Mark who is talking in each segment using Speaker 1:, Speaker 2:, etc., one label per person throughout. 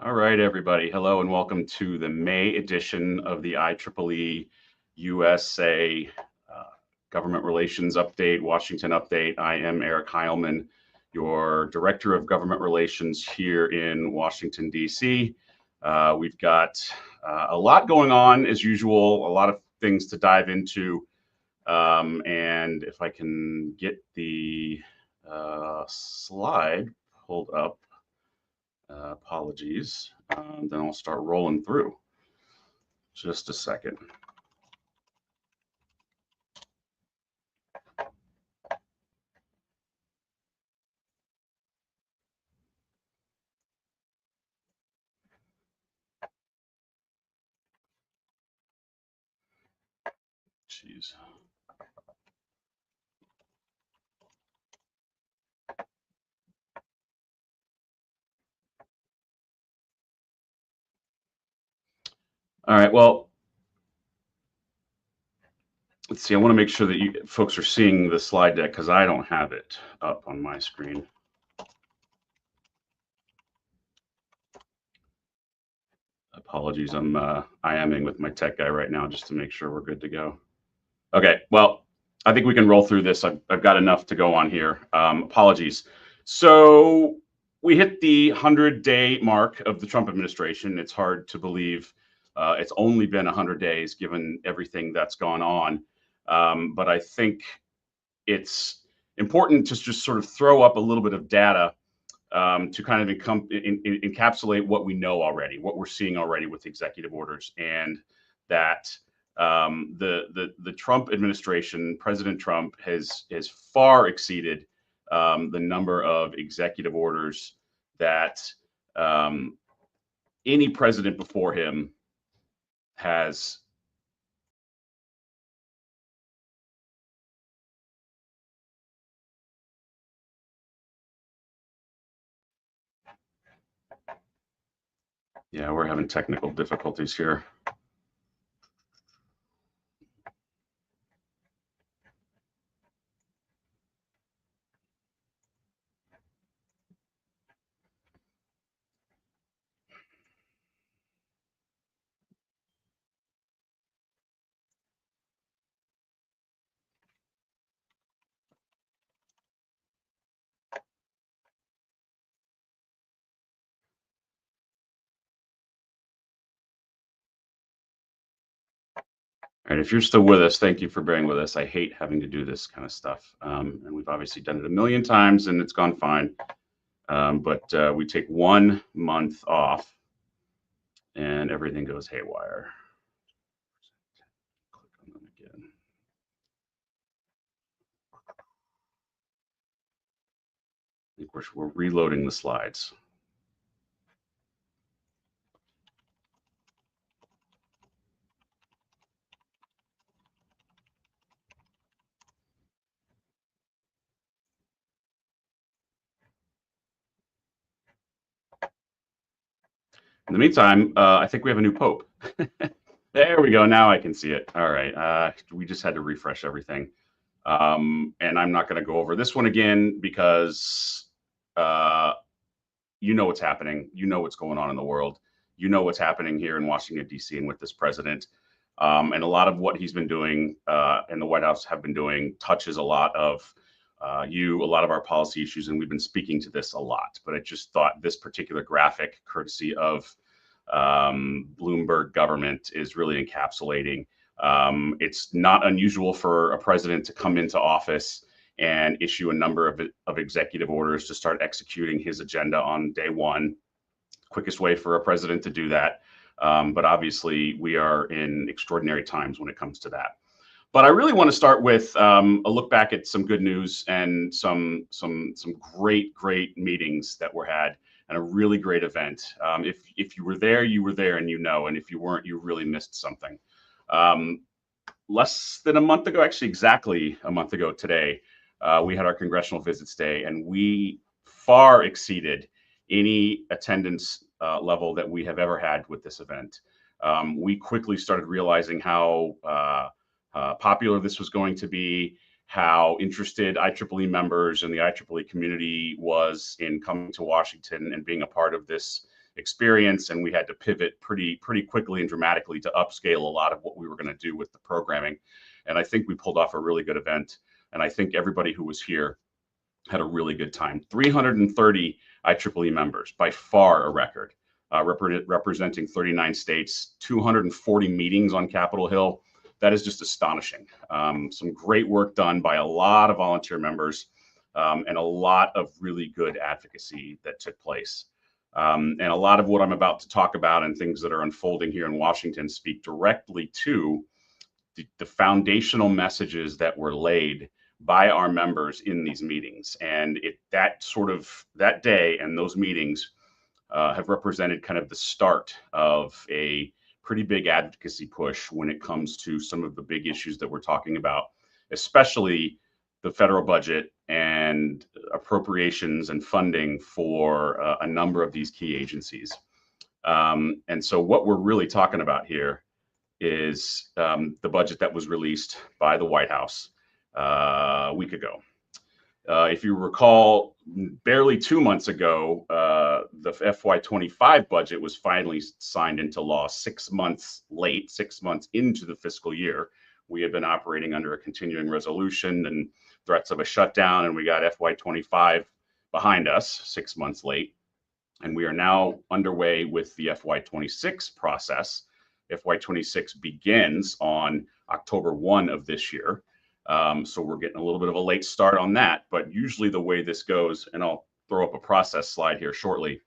Speaker 1: All right, everybody. Hello and welcome to the May edition of the IEEE-USA Government Relations Update, Washington Update. I am Eric Heilman, your Director of Government Relations here in Washington, D.C. We've got a lot going on as usual, a lot of things to dive into. And if I can get the slide pulled up. Apologies. Then I'll start rolling through. Just a second. Jeez. All right. Well, let's see. I want to make sure that you folks are seeing the slide deck because I don't have it up on my screen. Apologies. I'm IMing with my tech guy right now just to make sure we're good to go. Okay. Well, I think we can roll through this. I've got enough to go on here. Apologies. So we hit the 100-day mark of the Trump administration. It's hard to believe it's only been 100 days given everything that's gone on. But I think it's important to just sort of throw up a little bit of data to kind of encapsulate what we know already, what we're seeing already with executive orders, and that the Trump administration, President Trump, has far exceeded the number of executive orders that any president before him has. Yeah, we're having technical difficulties here. All right, if you're still with us, thank you for bearing with us. I hate having to do this kind of stuff. And we've obviously done it a million times and it's gone fine. But we take 1 month off and everything goes haywire. Click on them again. I think we're reloading the slides. In the meantime, I think we have a new pope. There we go. Now I can see it. All right. We just had to refresh everything. And I'm not going to go over this one again because you know what's happening. You know what's going on in the world. You know what's happening here in Washington, D.C. and with this president. And a lot of what he's been doing and the White House have been doing touches a lot of a lot of our policy issues. And we've been speaking to this a lot. But I just thought this particular graphic, courtesy of Bloomberg government, is really encapsulating. It's not unusual for a president to come into office and issue a number of executive orders to start executing his agenda on day one. Quickest way for a president to do that. But obviously, we are in extraordinary times when it comes to that. But I really want to start with a look back at some good news and some great meetings that were had and a really great event. If you were there, you were there, and you know. And if you weren't, you really missed something. Less than a month ago, actually exactly a month ago today, we had our Congressional Visits Day, and we far exceeded any attendance level that we have ever had with this event. We quickly started realizing how popular this was going to be, how interested IEEE members and the IEEE community was in coming to Washington and being a part of this experience, and we had to pivot pretty quickly and dramatically to upscale a lot of what we were going to do with the programming. And I think we pulled off a really good event. And I think everybody who was here had a really good time. 330 IEEE members, by far a record, representing 39 states, 240 meetings on Capitol Hill. That is just astonishing. Some great work done by a lot of volunteer members, and a lot of really good advocacy that took place. And a lot of what I'm about to talk about and things that are unfolding here in Washington speak directly to the foundational messages that were laid by our members in these meetings. And that day and those meetings have represented kind of the start of a pretty big advocacy push when it comes to some of the big issues that we're talking about, especially the federal budget and appropriations and funding for a number of these key agencies. And so what we're really talking about here is the budget that was released by the White House a week ago. If you recall, barely 2 months ago, the FY25 budget was finally signed into law 6 months late, 6 months into the fiscal year. We have been operating under a continuing resolution and threats of a shutdown, and we got FY25 behind us 6 months late. And we are now underway with the FY26 process. FY26 begins on October 1 of this year. So we're getting a little bit of a late start on that, but usually the way this goes, and I'll throw up a process slide here shortly,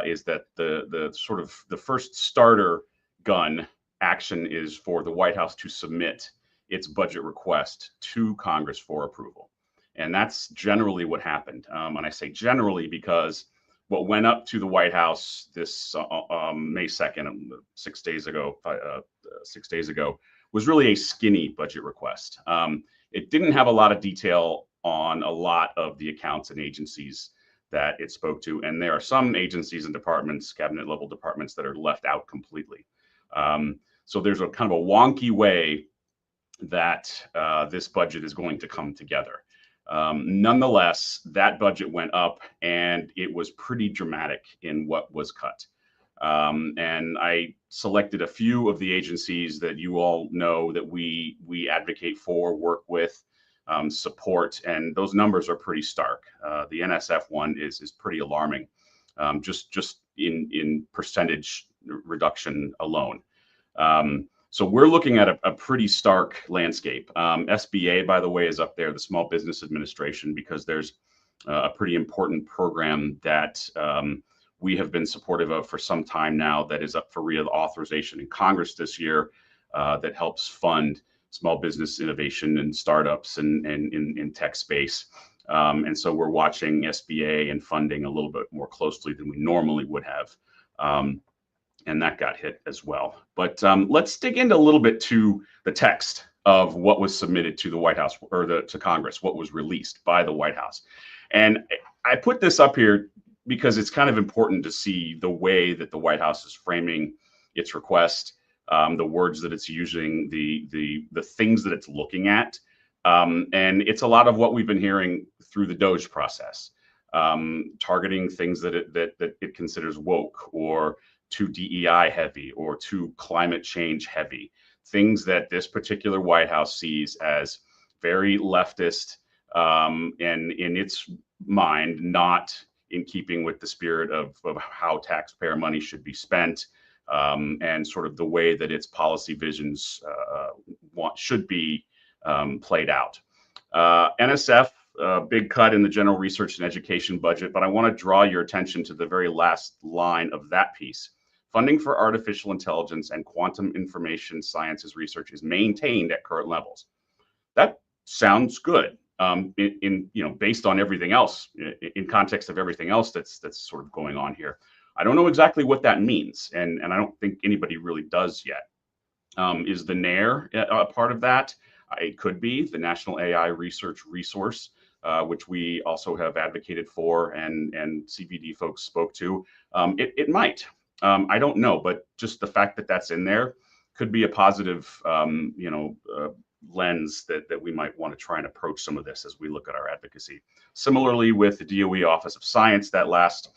Speaker 1: is that the first starter gun action is for the White House to submit its budget request to Congress for approval. And that's generally what happened. And I say generally because what went up to the White House this May 2nd, 6 days ago, 6 days ago, was really a skinny budget request. It didn't have a lot of detail on a lot of the accounts and agencies that it spoke to. And there are some agencies and departments, cabinet level departments, that are left out completely. So there's a kind of a wonky way that this budget is going to come together. Nonetheless, that budget went up, and it was pretty dramatic in what was cut. And I selected a few of the agencies that you all know that we advocate for, work with, support, and those numbers are pretty stark. The NSF one is pretty alarming, just in percentage reduction alone. So we're looking at a pretty stark landscape. SBA, by the way, is up there, the Small Business Administration, because there's a pretty important program that we have been supportive of for some time now that is up for reauthorization in Congress this year, that helps fund small business innovation and startups and in tech space. And so we're watching SBA and funding a little bit more closely than we normally would have. And that got hit as well. But let's dig into a little bit to the text of what was submitted to the White House, or to Congress, what was released by the White House. And I put this up here because it's kind of important to see the way that the White House is framing its request, the words that it's using, the things that it's looking at. And it's a lot of what we've been hearing through the DOGE process, targeting things that it considers woke, or too DEI heavy, or too climate change heavy, things that this particular White House sees as very leftist, and in its mind, not in keeping with the spirit of how taxpayer money should be spent, and sort of the way that its policy visions should be played out. NSF, big cut in the general research and education budget, but I want to draw your attention to the very last line of that piece. Funding for artificial intelligence and quantum information sciences research is maintained at current levels. That sounds good. Based on everything else, in context of everything else that's sort of going on here. I don't know exactly what that means, and I don't think anybody really does yet. Is the NAIR a part of that? It could be the National AI Research Resource, which we also have advocated for, and CBD folks spoke to. It might. I don't know, but just the fact that that's in there could be a positive, lens that we might want to try and approach some of this as we look at our advocacy. Similarly, with the DOE Office of Science, that last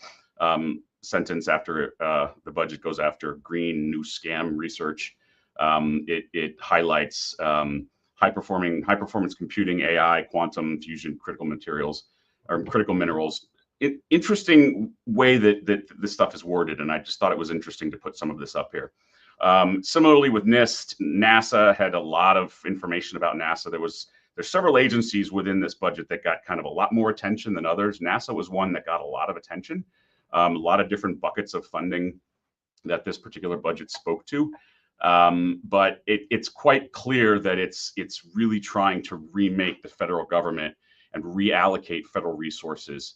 Speaker 1: sentence after the budget goes after green new scam research. It highlights high performance computing, AI, quantum fusion, critical materials or critical minerals. Interesting way that this stuff is worded, and I just thought it was interesting to put some of this up here. Similarly with NIST, NASA had a lot of information about NASA. There's several agencies within this budget that got kind of a lot more attention than others. NASA was one that got a lot of attention, a lot of different buckets of funding that this particular budget spoke to. But it's quite clear that it's really trying to remake the federal government and reallocate federal resources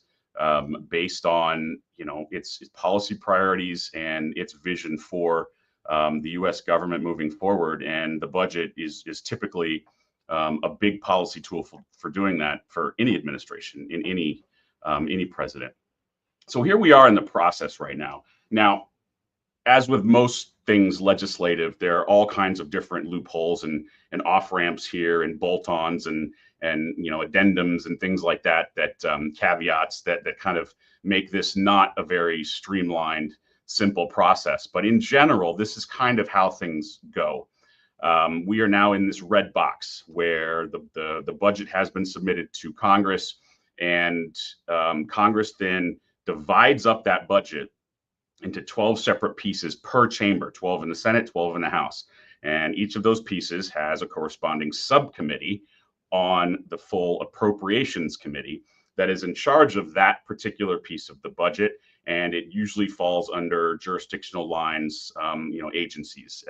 Speaker 1: based on its policy priorities and its vision for the U.S. government moving forward. And the budget is typically a big policy tool for doing that for any administration, in any president. So here we are in the process right now. Now, as with most things legislative, there are all kinds of different loopholes and off ramps here, and bolt-ons and addendums and things like that, caveats that kind of make this not a very streamlined, simple process. But in general, this is kind of how things go. We are now in this red box where the budget has been submitted to Congress, and Congress then divides up that budget into 12 separate pieces per chamber, 12 in the Senate, 12 in the House. And each of those pieces has a corresponding subcommittee on the full Appropriations Committee that is in charge of that particular piece of the budget. And it usually falls under jurisdictional lines, agencies.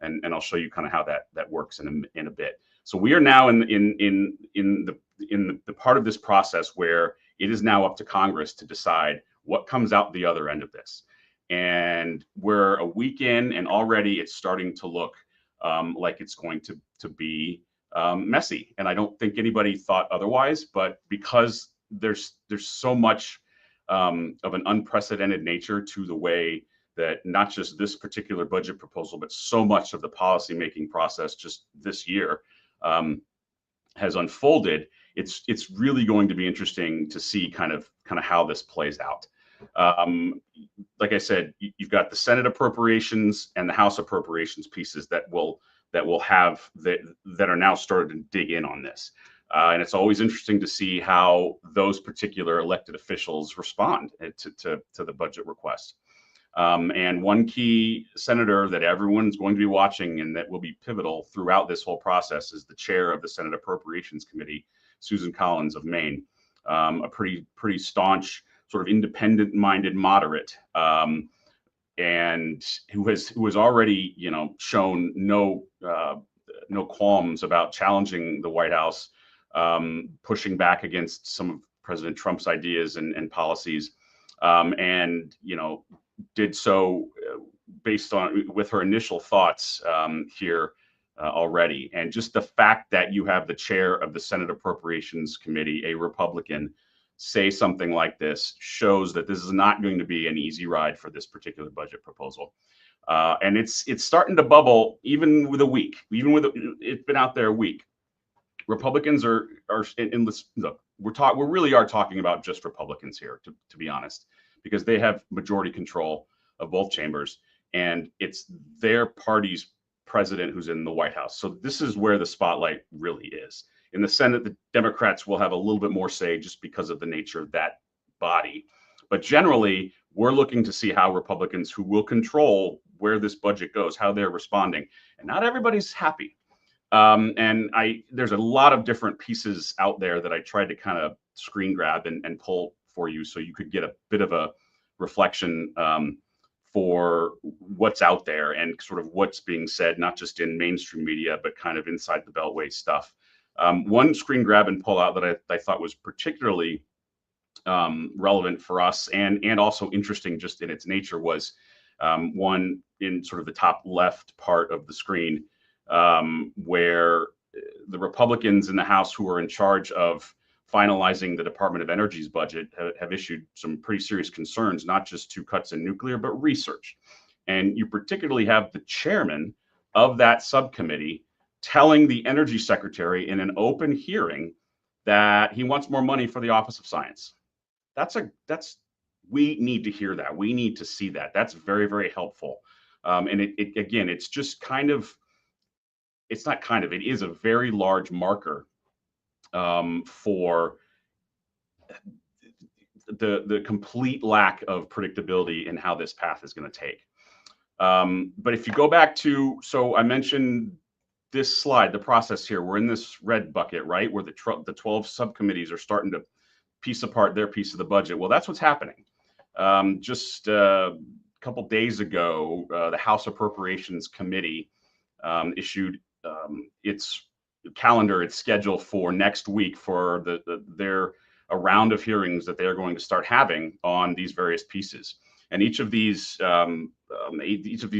Speaker 1: And I'll show you kind of how that works in a bit. So we are now in the part of this process where it is now up to Congress to decide what comes out the other end of this. And we're a week in, and already it's starting to look like it's going to be messy. And I don't think anybody thought otherwise, but because there's so much of an unprecedented nature to the way that not just this particular budget proposal, but so much of the policymaking process just this year has unfolded, it's really going to be interesting to see kind of how this plays out. Like I said, you've got the Senate appropriations and the House appropriations pieces that are now started to dig in on this. And it's always interesting to see how those particular elected officials respond to the budget request. And one key senator that everyone's going to be watching and that will be pivotal throughout this whole process is the chair of the Senate Appropriations Committee, Susan Collins of Maine, a pretty staunch, sort of independent-minded moderate, and who has already shown no qualms about challenging the White House, pushing back against some of President Trump's ideas and policies, and did so based on with her initial thoughts here already. And just the fact that you have the chair of the Senate Appropriations Committee, a Republican, say something like this shows that this is not going to be an easy ride for this particular budget proposal. And it's starting to bubble even with a week, it's been out there a week. Republicans are in this, look, we really are talking about just Republicans here, to be honest, because they have majority control of both chambers, and it's their party's president who's in the White House. So this is where the spotlight really is. In the Senate, the Democrats will have a little bit more say just because of the nature of that body. But generally, we're looking to see how Republicans, who will control where this budget goes, how they're responding. And not everybody's happy. And there's a lot of different pieces out there that I tried to kind of screen grab and pull for you so you could get a bit of a reflection for what's out there and sort of what's being said, not just in mainstream media, but kind of inside the Beltway stuff. One screen grab and pull out that I thought was particularly relevant for us and also interesting just in its nature was one in sort of the top left part of the screen, where the Republicans in the House who are in charge of finalizing the Department of Energy's budget have issued some pretty serious concerns, not just to cuts in nuclear, but research. And you particularly have the chairman of that subcommittee telling the energy secretary in an open hearing that he wants more money for the Office of Science. That's We need to hear that. We need to see that. That's very, very helpful. And again, it's just kind of, it's not kind of, it is a very large marker for the complete lack of predictability in how this path is going to take. But if you go back to, so I mentioned this slide, the process here, we're in this red bucket, right? Where the 12 subcommittees are starting to piece apart their piece of the budget. Well, that's what's happening. Just a couple days ago, the House Appropriations Committee issued its calendar, its schedule for next week for their a round of hearings that they are going to start having on these various pieces. And each of these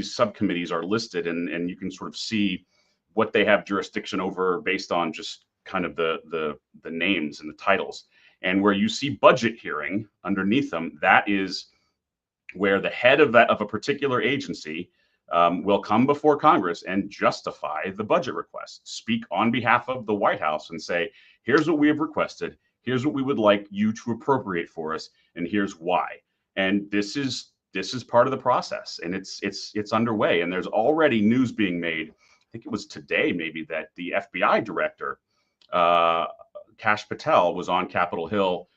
Speaker 1: subcommittees are listed, and you can sort of see what they have jurisdiction over based on just kind of the names and the titles. And where you see budget hearing underneath them, that is where the head of a particular agency will come before Congress and justify the budget request, speak on behalf of the White House and say, here's what we have requested, here's what we would like you to appropriate for us, and here's why. And this is part of the process, and it's underway. And there's already news being made. I think it was today, maybe, that the FBI director, Kash Patel, was on Capitol Hill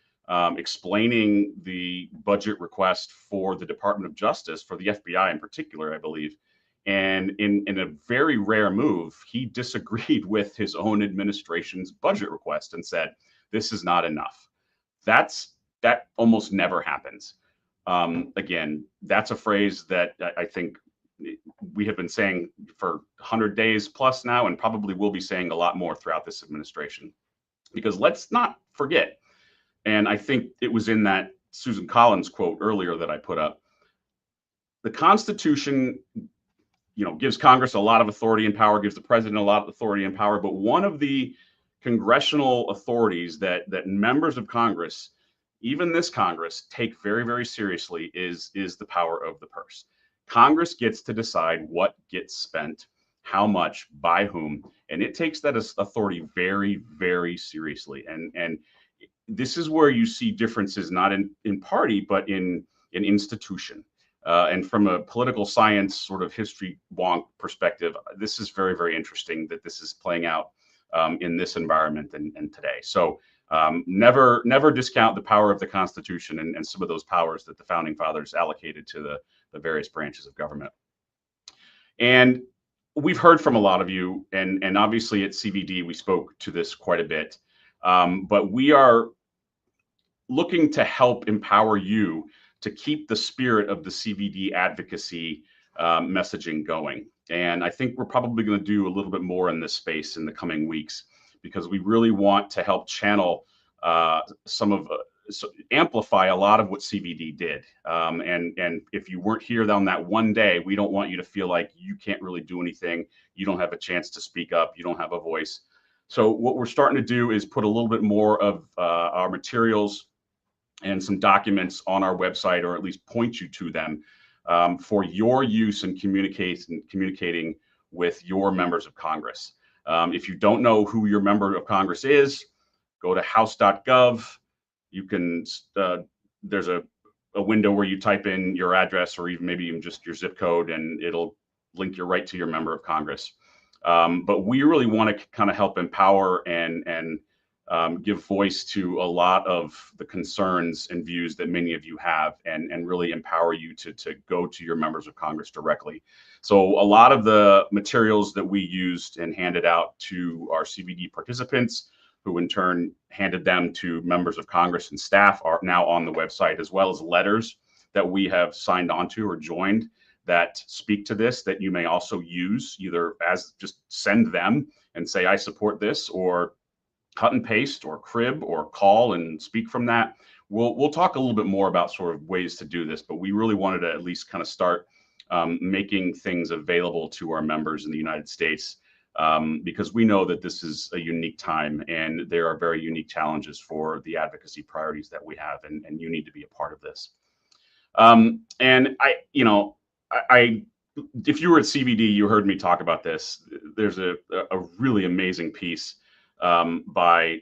Speaker 1: explaining the budget request for the Department of Justice, for the FBI in particular, I believe. And in a very rare move, he disagreed with his own administration's budget request and said, this is not enough. That almost never happens. Again, that's a phrase that I think we have been saying for 100 days plus now, and probably will be saying a lot more throughout this administration. Because let's not forget, and I think it was in that Susan Collins quote earlier that I put up, the Constitution, gives Congress a lot of authority and power, gives the president a lot of authority and power, but one of the congressional authorities that members of Congress, even this Congress, take very, very seriously is the power of the purse. Congress gets to decide what gets spent, how much, by whom, and it takes that authority very, very seriously. And this is where you see differences, not in party, but in institution. And from a political science sort of history wonk perspective, this is very, very interesting that this is playing out in this environment and today. So never discount the power of the Constitution and some of those powers that the founding fathers allocated to the various branches of government. And we've heard from a lot of you, and obviously at CVD we spoke to this quite a bit, but we are looking to help empower you to keep the spirit of the CVD advocacy messaging going. And I think we're probably going to do a little bit more in this space in the coming weeks, because we really want to help channel amplify a lot of what CVD did. And if you weren't here on that one day, we don't want you to feel like you can't really do anything. You don't have a chance to speak up. You don't have a voice. So what we're starting to do is put a little bit more of our materials and some documents on our website, or at least point you to them for your use in communicating with your members of Congress. If you don't know who your member of Congress is, go to house.gov. You can, there's a window where you type in your address, or maybe even just your zip code, and it'll link you right to your member of Congress. But we really want to kind of help empower and give voice to a lot of the concerns and views that many of you have, and really empower you to go to your members of Congress directly. So a lot of the materials that we used and handed out to our CVD participants, who in turn handed them to members of Congress and staff, are now on the website, as well as letters that we have signed onto or joined that speak to this, that you may also use either as just send them and say, I support this, or cut and paste or crib or call and speak from that. We'll talk a little bit more about sort of ways to do this, but we really wanted to at least kind of start making things available to our members in the United States, because we know that this is a unique time and there are very unique challenges for the advocacy priorities that we have, and you need to be a part of this. And if you were at CVD, you heard me talk about this. There's a really amazing piece by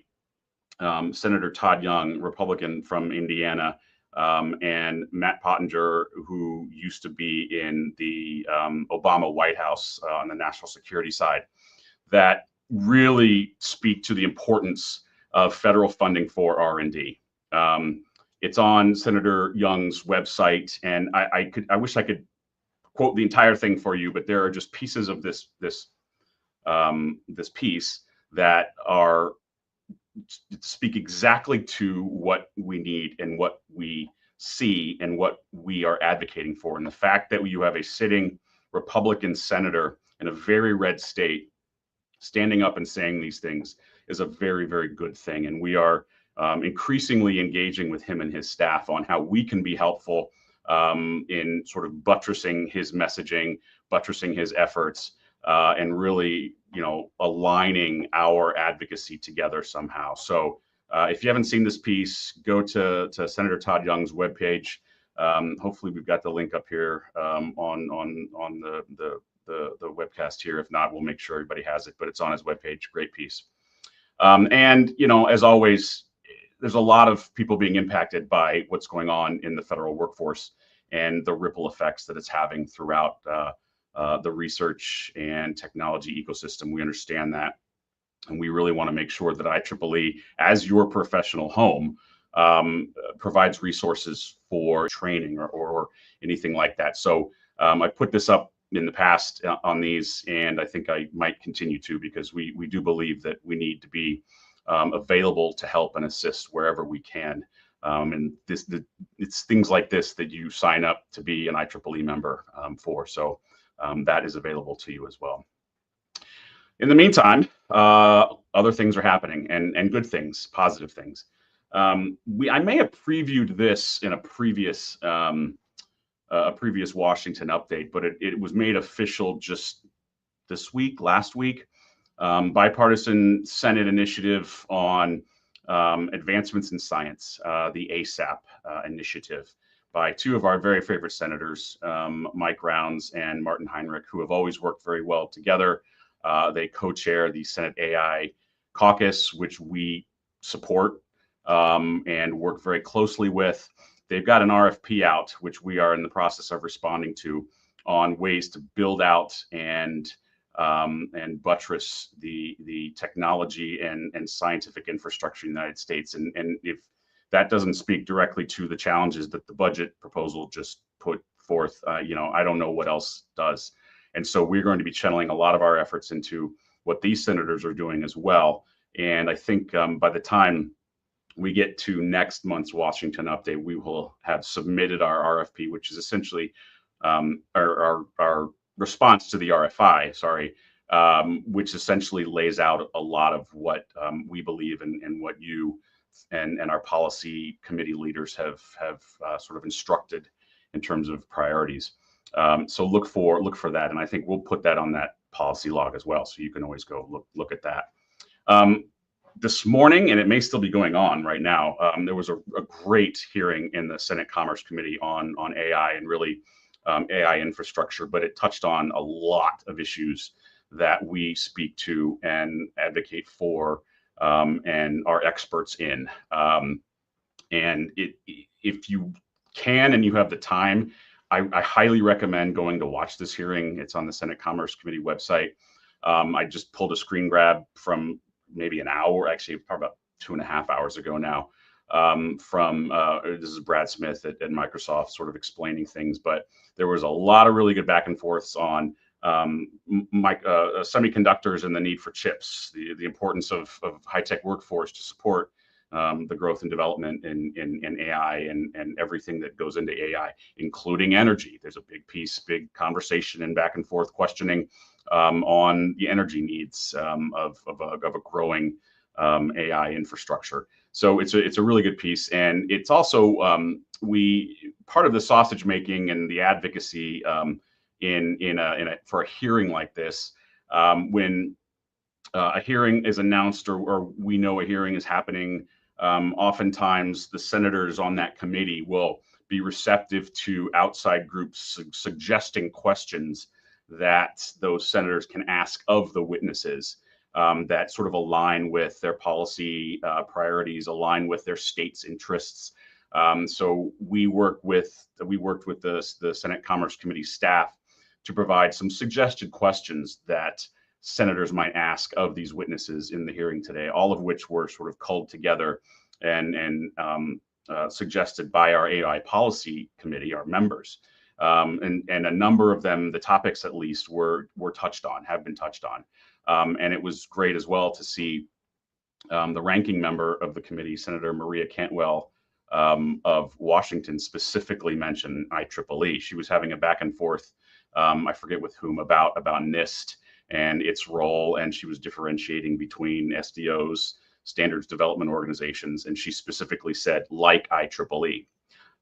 Speaker 1: Senator Todd Young, Republican from Indiana, and Matt Pottinger, who used to be in the Obama White House on the national security side, that really speak to the importance of federal funding for R&D. It's on Senator Young's website, and I wish I could quote the entire thing for you, but there are just pieces of this piece that are speak exactly to what we need and what we see and what we are advocating for. And the fact that you have a sitting Republican senator in a very red state standing up and saying these things is a very, very good thing. And we are increasingly engaging with him and his staff on how we can be helpful in sort of buttressing his messaging, buttressing his efforts, and really, aligning our advocacy together somehow. So if you haven't seen this piece, go to Senator Todd Young's webpage. Hopefully we've got the link up here on the webcast here. If not, we'll make sure everybody has it, but it's on his webpage. Great piece. And, as always, there's a lot of people being impacted by what's going on in the federal workforce and the ripple effects that it's having throughout the research and technology ecosystem. We understand that. And we really want to make sure that IEEE, as your professional home, provides resources for training or anything like that. So I put this up in the past on these, and I think I might continue to, because we do believe that we need to be available to help and assist wherever we can. And it's things like this that you sign up to be an IEEE member for. So that is available to you as well. In the meantime, other things are happening, and good things, positive things. I may have previewed this in a previous Washington update, but it was made official just last week. Bipartisan Senate initiative on advancements in science, the ASAP initiative, by two of our very favorite senators, Mike Rounds and Martin Heinrich, who have always worked very well together. They co-chair the Senate AI caucus, which we support and work very closely with. They've got an RFP out, which we are in the process of responding to, on ways to build out and buttress the technology and scientific infrastructure in the United States. And if that doesn't speak directly to the challenges that the budget proposal just put forth, I don't know what else does. And so we're going to be channeling a lot of our efforts into what these senators are doing as well. And I think by the time we get to next month's Washington update, we will have submitted our RFP, which is essentially our response to the RFI, which essentially lays out a lot of what we believe and what you and our policy committee leaders have sort of instructed in terms of priorities. So look for that, and I think we'll put that on that policy log as well, so you can always go look at that. This morning, and it may still be going on right now, there was a great hearing in the Senate Commerce Committee on AI and really AI infrastructure, but it touched on a lot of issues that we speak to and advocate for and are experts in. And if you can and you have the time, I highly recommend going to watch this hearing. It's on the Senate Commerce Committee website. I just pulled a screen grab from maybe an hour, actually probably about 2.5 hours ago now, this is Brad Smith at Microsoft sort of explaining things, but there was a lot of really good back and forths on semiconductors and the need for chips, the importance of high-tech workforce to support the growth and development in AI and everything that goes into AI, including energy. There's a big conversation and back and forth questioning on the energy needs of a growing AI infrastructure. So it's a really good piece, and it's also part of the sausage making and the advocacy for a hearing like this. When a hearing is announced or we know a hearing is happening, oftentimes the senators on that committee will be receptive to outside groups suggesting questions that those senators can ask of the witnesses that sort of align with their policy priorities, align with their state's interests. So we worked with the Senate Commerce Committee staff to provide some suggested questions that senators might ask of these witnesses in the hearing today, all of which were sort of culled together and suggested by our AI policy committee, our members. And a number of them, the topics at least, have been touched on. And it was great as well to see the ranking member of the committee, Senator Maria Cantwell of Washington, specifically mention IEEE. She was having a back and forth, I forget with whom, about NIST and its role, and she was differentiating between SDOs, standards development organizations, and she specifically said, like IEEE.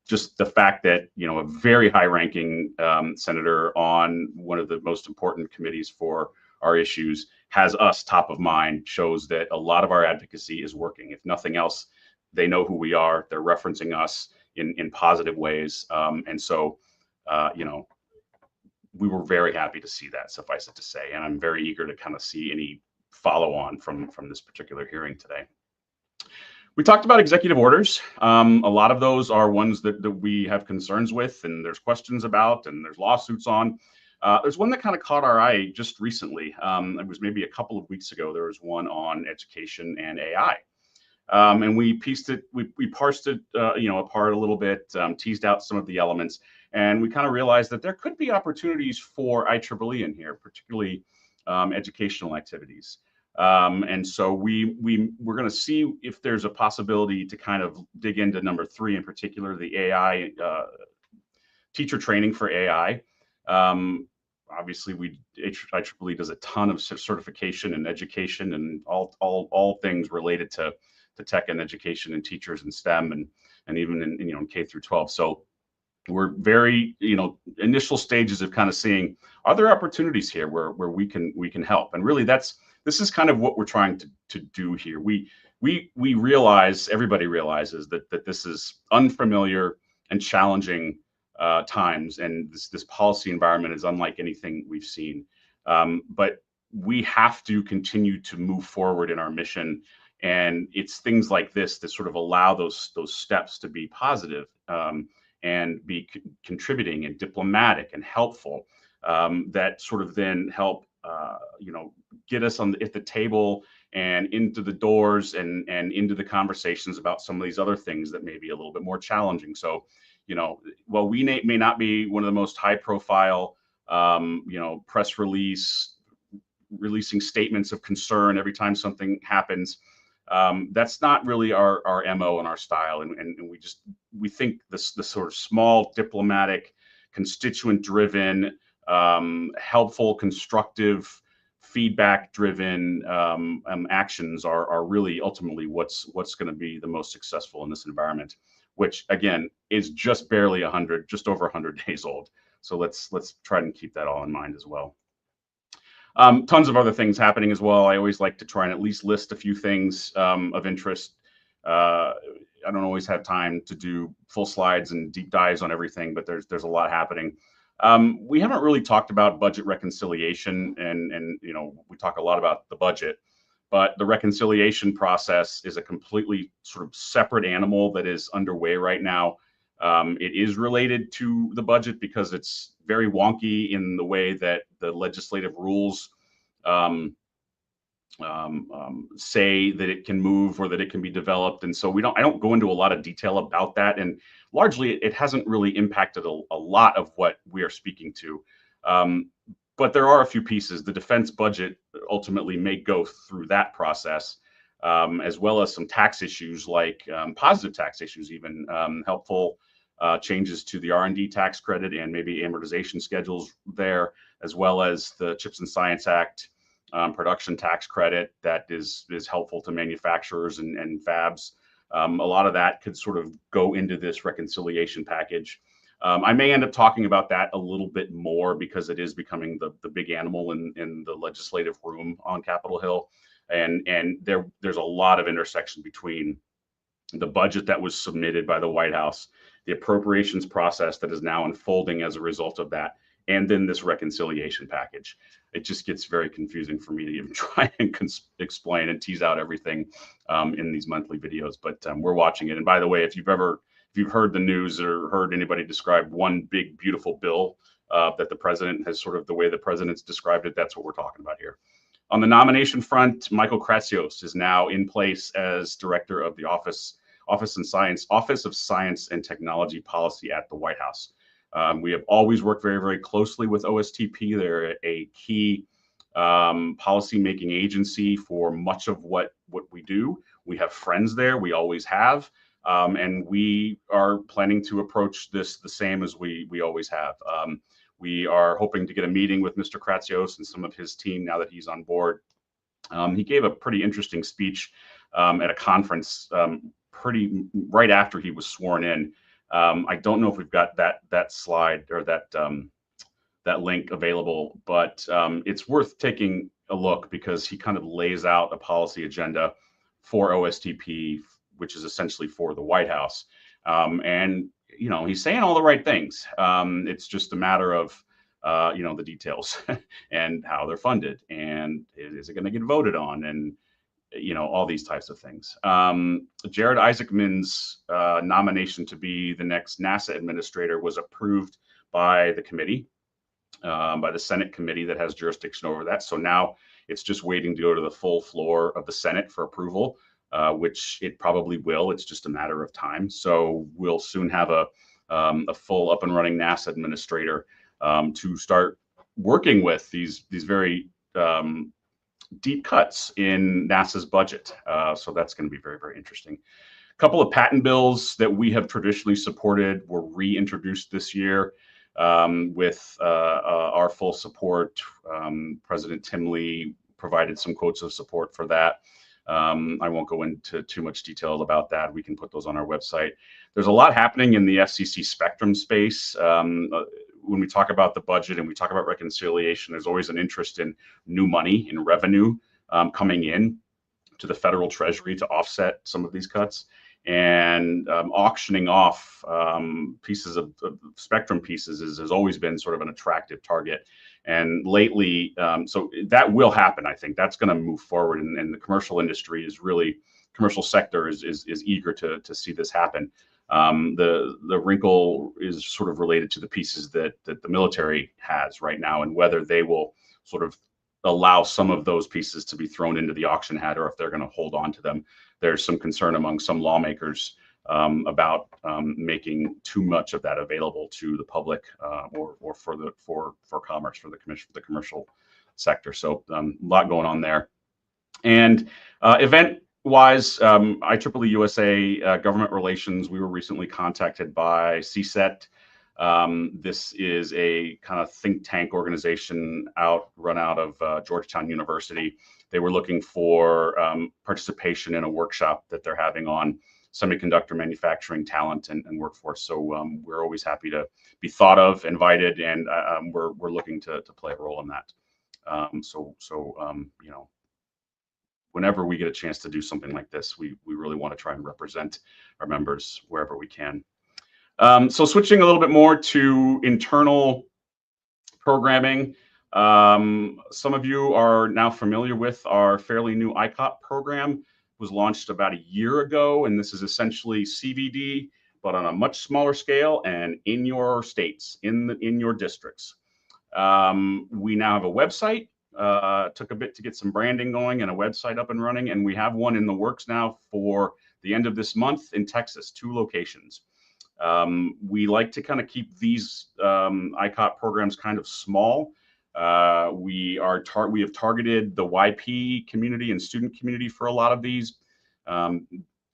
Speaker 1: Just the fact that, you know, a very high-ranking senator on one of the most important committees for our issues has us top of mind shows that a lot of our advocacy is working. If nothing else, they know who we are. They're referencing us in positive ways. And so, you know, we were very happy to see that, suffice it to say. And I'm very eager to kind of see any follow on from this particular hearing today. We talked about executive orders. A lot of those are ones that we have concerns with, and there's questions about, and there's lawsuits on. There's one that kind of caught our eye just recently. It was maybe a couple of weeks ago. There was one on education and AI. And we parsed it, you know, apart a little bit, teased out some of the elements, and we kind of realized that there could be opportunities for IEEE in here, particularly educational activities. And so we're going to see if there's a possibility to kind of dig into number 3 in particular, the AI teacher training for AI. Obviously, IEEE does a ton of certification and education and all things related to tech and education and teachers and STEM and even in, you know, in K through 12. So we're very, you know, initial stages of kind of seeing, are there opportunities here where we can help? And really this is kind of what we're trying to do here. We realize, everybody realizes that this is unfamiliar and challenging times, and this policy environment is unlike anything we've seen. But we have to continue to move forward in our mission, and it's things like this that sort of allow those steps to be positive and be contributing and diplomatic and helpful, that sort of then help you know, get us at the table and into the doors and into the conversations about some of these other things that may be a little bit more challenging. So, you know, while we may not be one of the most high profile, you know, press releasing statements of concern every time something happens, that's not really our MO and our style. And we think this sort of small, diplomatic, constituent driven, helpful, constructive, feedback driven actions are really ultimately what's going to be the most successful in this environment, which again is just barely just over 100 days old. So let's try and keep that all in mind as well. Tons of other things happening as well. I always like to try and at least list a few things of interest. I don't always have time to do full slides and deep dives on everything, but there's a lot happening. We haven't really talked about budget reconciliation, and you know, we talk a lot about the budget, but the reconciliation process is a completely sort of separate animal that is underway right now. It is related to the budget because it's very wonky in the way that the legislative rules say that it can move or that it can be developed. And so I don't go into a lot of detail about that. And largely it hasn't really impacted a lot of what we are speaking to. But there are a few pieces. The defense budget ultimately may go through that process, as well as some tax issues like positive tax issues, even helpful changes to the R&D tax credit and maybe amortization schedules there, as well as the CHIPS and Science Act production tax credit that is helpful to manufacturers and fabs. A lot of that could sort of go into this reconciliation package. I may end up talking about that a little bit more because it is becoming the big animal in the legislative room on Capitol Hill. And there's a lot of intersection between the budget that was submitted by the White House, the appropriations process that is now unfolding as a result of that, and then this reconciliation package. It just gets very confusing for me to even try and explain and tease out everything in these monthly videos, but we're watching it. And by the way, if you've ever if you've heard the news or heard anybody describe one big, beautiful bill that the president has sort of the way the president's described it, that's what we're talking about here. On the nomination front, Michael Kratsios is now in place as director of the Office of Science and Technology Policy at the White House. We have always worked very, very closely with OSTP. They're a key policy-making agency for much of what we do. We have friends there. We always have. And we are planning to approach this the same as we always have. We are hoping to get a meeting with Mr. Kratsios and some of his team now that he's on board. He gave a pretty interesting speech at a conference right after he was sworn in. I don't know if we've got that slide or that link available, but it's worth taking a look because he kind of lays out a policy agenda for OSTP, which is essentially for the White House. And you know, he's saying all the right things. It's just a matter of you know, the details and how they're funded and is it going to get voted on, and you know, all these types of things. Jared Isaacman's nomination to be the next NASA administrator was approved by the committee, by the Senate committee that has jurisdiction over that. So now it's just waiting to go to the full floor of the Senate for approval, which it probably will. It's just a matter of time. So we'll soon have a full up and running NASA administrator to start working with these very deep cuts in NASA's budget. So that's going to be very, very interesting. A couple of patent bills that we have traditionally supported were reintroduced this year with our full support. President Tim Lee provided some quotes of support for that. I won't go into too much detail about that. We can put those on our website. There's a lot happening in the FCC spectrum space. When we talk about the budget and we talk about reconciliation, there's always an interest in new money, in revenue coming in to the federal treasury to offset some of these cuts, and auctioning off pieces of spectrum pieces has always been sort of an attractive target. And lately, so that will happen. I think that's going to move forward, and the commercial industry is really, commercial sector is eager to see this happen. The wrinkle is sort of related to the pieces that the military has right now, and whether they will sort of allow some of those pieces to be thrown into the auction hat, or if they're going to hold on to them. There's some concern among some lawmakers about making too much of that available to the public or for commerce, for the commercial sector. So a lot going on there. And event-wise, IEEE-USA Government Relations, we were recently contacted by CSET. This is a kind of think tank organization run out of Georgetown University. They were looking for participation in a workshop that they're having on semiconductor manufacturing talent and workforce. So we're always happy to be thought of, invited, and we're looking to play a role in that. You know, whenever we get a chance to do something like this, we really want to try and represent our members wherever we can. So switching a little bit more to internal programming. Some of you are now familiar with our fairly new ICOP program. It was launched about a year ago, and this is essentially CVD, but on a much smaller scale and in your states, in your districts. We now have a website. Took a bit to get some branding going and a website up and running, and we have one in the works now for the end of this month in Texas, 2 locations. We like to kind of keep these ICOP programs kind of small. We have targeted the YP community and student community for a lot of these,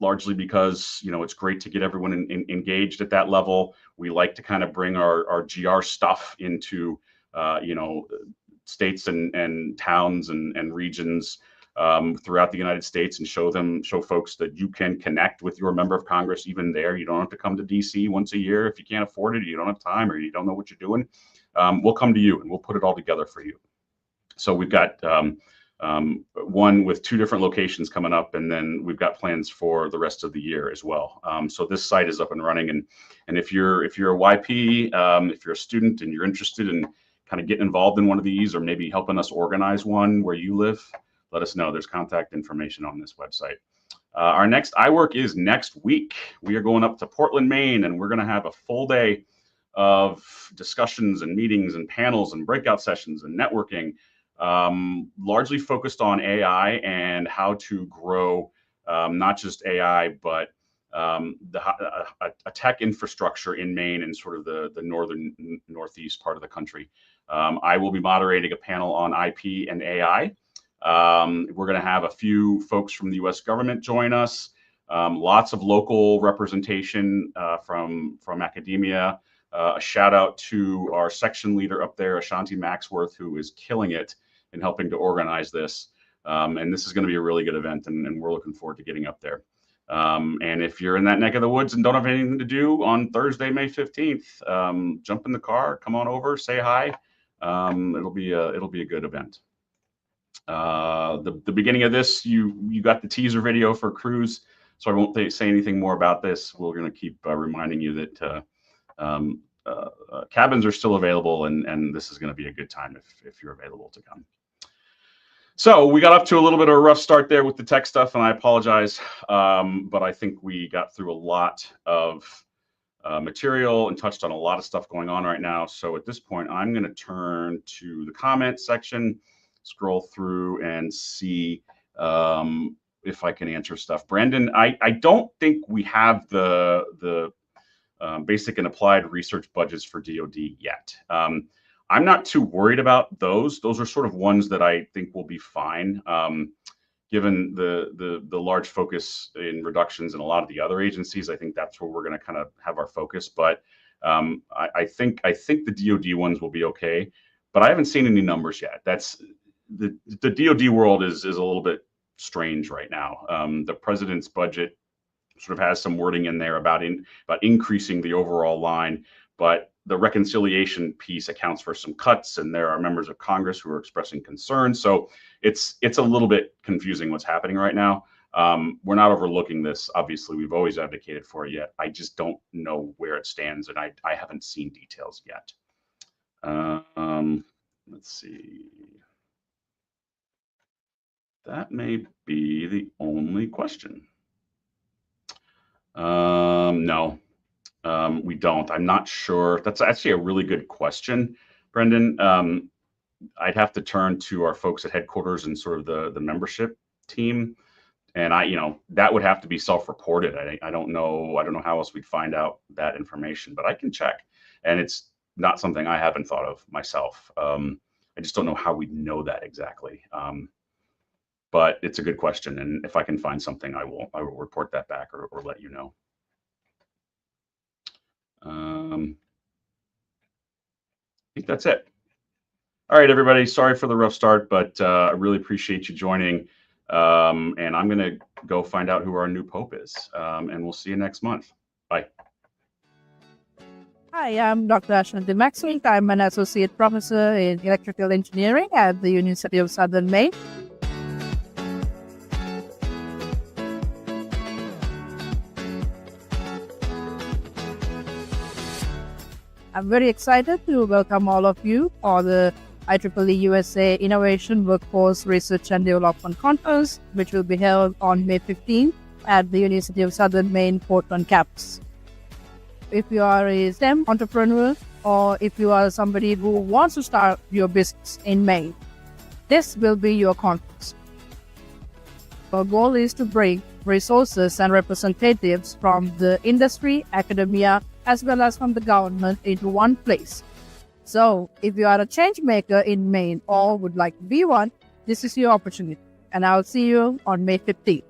Speaker 1: largely because, you know, it's great to get everyone engaged at that level. We like to kind of bring our GR stuff into, you know, states and towns and regions throughout the United States, and show folks that you can connect with your member of Congress even there. You don't have to come to DC once a year if you can't afford it, or you don't have time, or you don't know what you're doing. We'll come to you and we'll put it all together for you. So we've got one with 2 different locations coming up, and then we've got plans for the rest of the year as well. So this site is up and running, and if you're a YP, if you're a student and you're interested in kind of getting involved in one of these, or maybe helping us organize one where you live, let us know. There's contact information on this website. Our next iWork is next week. We are going up to Portland, Maine, and we're going to have a full day of discussions and meetings and panels and breakout sessions and networking, largely focused on AI and how to grow not just AI, but a tech infrastructure in Maine and sort of the northeast part of the country. I will be moderating a panel on IP and AI. We're going to have a few folks from the U.S. government join us. Lots of local representation from academia. A shout out to our section leader up there, Ashanti Maxworth, who is killing it in helping to organize this. And this is going to be a really good event, and we're looking forward to getting up there. And if you're in that neck of the woods and don't have anything to do on Thursday, May 15th, jump in the car, come on over, say hi. It'll be a good event. The beginning of this, you got the teaser video for Cruise, so I won't say anything more about this. We're going to keep reminding you that cabins are still available, and this is going to be a good time if you're available to come. So we got up to a little bit of a rough start there with the tech stuff, and I apologize, but I think we got through a lot of material and touched on a lot of stuff going on right now. So at this point, I'm going to turn to the comment section, scroll through and see if I can answer stuff. Brandon, I don't think we have the basic and applied research budgets for DoD yet. I'm not too worried about those. Those are sort of ones that I think will be fine, given the large focus in reductions in a lot of the other agencies. I think that's where we're going to kind of have our focus. But I think the DoD ones will be okay. But I haven't seen any numbers yet. That's the DoD world is a little bit strange right now. The president's budget sort of has some wording in there about increasing the overall line, but the reconciliation piece accounts for some cuts, and there are members of Congress who are expressing concern. So it's a little bit confusing what's happening right now. We're not overlooking this. Obviously, we've always advocated for it yet. I just don't know where it stands, and I haven't seen details yet. Let's see. That may be the only question. No. We don't. I'm not sure. That's actually a really good question, Brendan. I'd have to turn to our folks at headquarters and sort of the membership team, and that would have to be self-reported. I don't know how else we'd find out that information, but I can check. And it's not something I haven't thought of myself. I just don't know how we'd know that exactly. But it's a good question, and if I can find something, I will report that back or let you know. I think that's it. All right, everybody. Sorry for the rough start, but I really appreciate you joining. And I'm going to go find out who our new Pope is. And we'll see you next month. Bye.
Speaker 2: Hi, I'm Dr. Ashanti Maxworth. I'm an associate professor in electrical engineering at the University of Southern Maine. I'm very excited to welcome all of you for the IEEE-USA Innovation Workforce Research and Development Conference, which will be held on May 15th at the University of Southern Maine Portland campus. If you are a STEM entrepreneur or if you are somebody who wants to start your business in Maine, this will be your conference. Our goal is to bring resources and representatives from the industry, academia, as well as from the government into one place. So if you are a change maker in Maine or would like to be one, this is your opportunity. And I'll see you on May 15th.